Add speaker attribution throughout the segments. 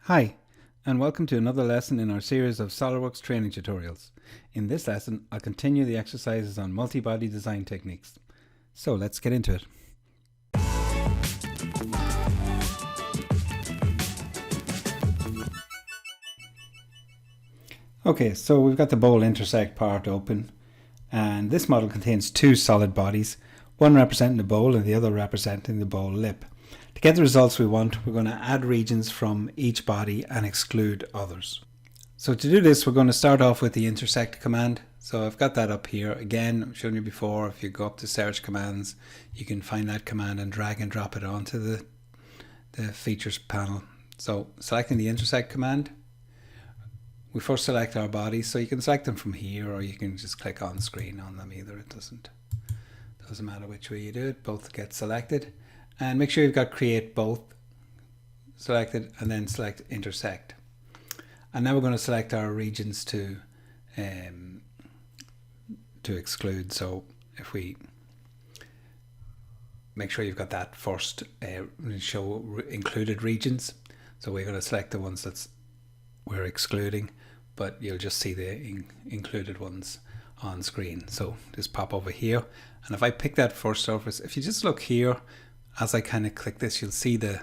Speaker 1: Hi, and welcome to another lesson in our series of SOLIDWORKS training tutorials. In this lesson, I'll continue the exercises on multi-body design techniques. So let's get into it. Okay, so we've got the bowl intersect part open, and this model contains two solid bodies, one representing the bowl and the other representing the bowl lip. To get the results we want, we're going to add regions from each body and exclude others. So to do this, we're going to start off with the intersect command. So I've got that up here. Again, I've shown you before, if you go up to search commands, you can find that command and drag and drop it onto the features panel. So selecting the intersect command, we first select our bodies. So you can select them from here, or you can just click on screen on them. Either it doesn't matter which way you do it, both get selected. And make sure you've got create both selected, and then select intersect. And now we're going to select our regions to exclude. So if we make sure you've got that first, show included regions. So we're going to select the ones that we're excluding, but you'll just see the included ones on screen. So just pop over here, and if I pick that first surface, if you just look here, as I kind of click this, you'll see the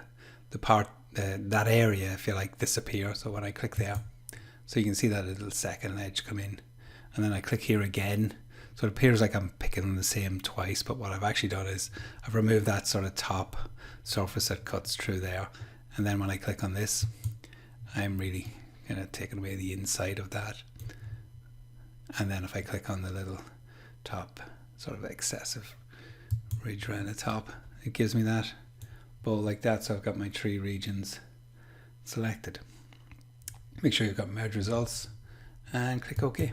Speaker 1: part, that area, if you like, disappear. So when I click there, so you can see that little second edge come in, and then I click here again. So it appears like I'm picking the same twice, but what I've actually done is I've removed that sort of top surface that cuts through there. And then when I click on this, I'm really kind of taking away the inside of that. And then if I click on the little top sort of excessive ridge around the top, it gives me that bowl like that. So I've got my three regions selected. Make sure you've got merge results and click OK.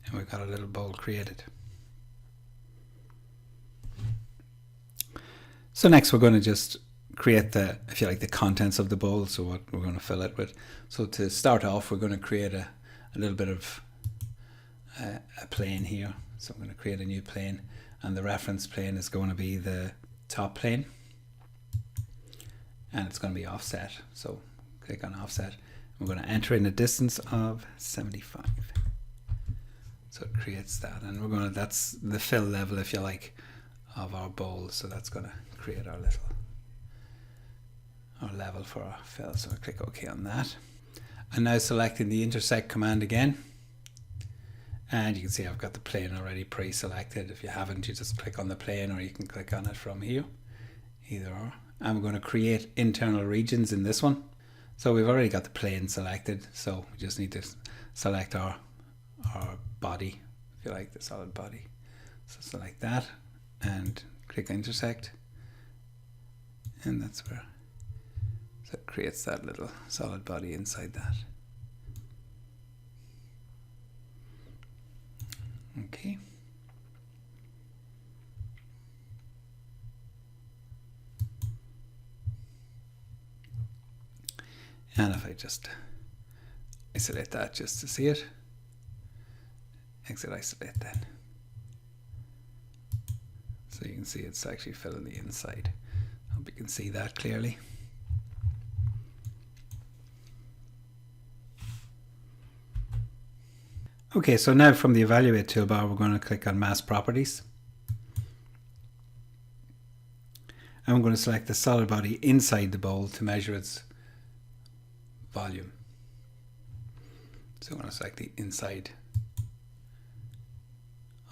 Speaker 1: And we've got a little bowl created. So next we're going to just create the, if you like, the contents of the bowl. So what we're going to fill it with. So to start off, we're going to create a little bit of a plane here. So I'm going to create a new plane, and the reference plane is going to be the top plane, and it's going to be offset. So click on offset. We're going to enter in a distance of 75. So it creates that, and we're going to, that's the fill level, if you like, of our bowl. So that's going to create our level for our fill. So I click OK on that. And now selecting the intersect command again. And you can see I've got the plane already pre-selected. If you haven't, you just click on the plane, or you can click on it from here, either or. And we're going to create internal regions in this one. So we've already got the plane selected, so we just need to select our body, if you like, the solid body. So select that and click intersect, and that's where, so it creates that little solid body inside that. Okay. And if I just isolate that just to see it, exit isolate then. So you can see it's actually filling the inside. I hope you can see that clearly. Okay, so now from the Evaluate toolbar, we're going to click on Mass Properties. And we're going to select the solid body inside the bowl to measure its volume. So I'm going to select the inside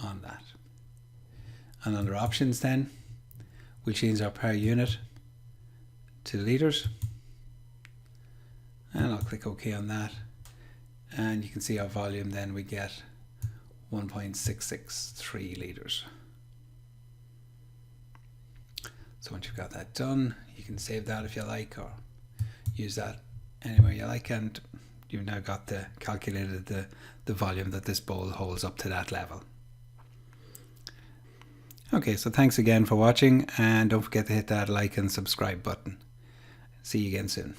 Speaker 1: on that. And under Options then, we'll change our per unit to liters. And I'll click OK on that. And you can see our volume then, we get 1.663 litres. So once you've got that done, you can save that if you like, or use that anywhere you like, and you've now got calculated the volume that this bowl holds up to that level. Okay, so thanks again for watching, and don't forget to hit that like and subscribe button. See you again soon.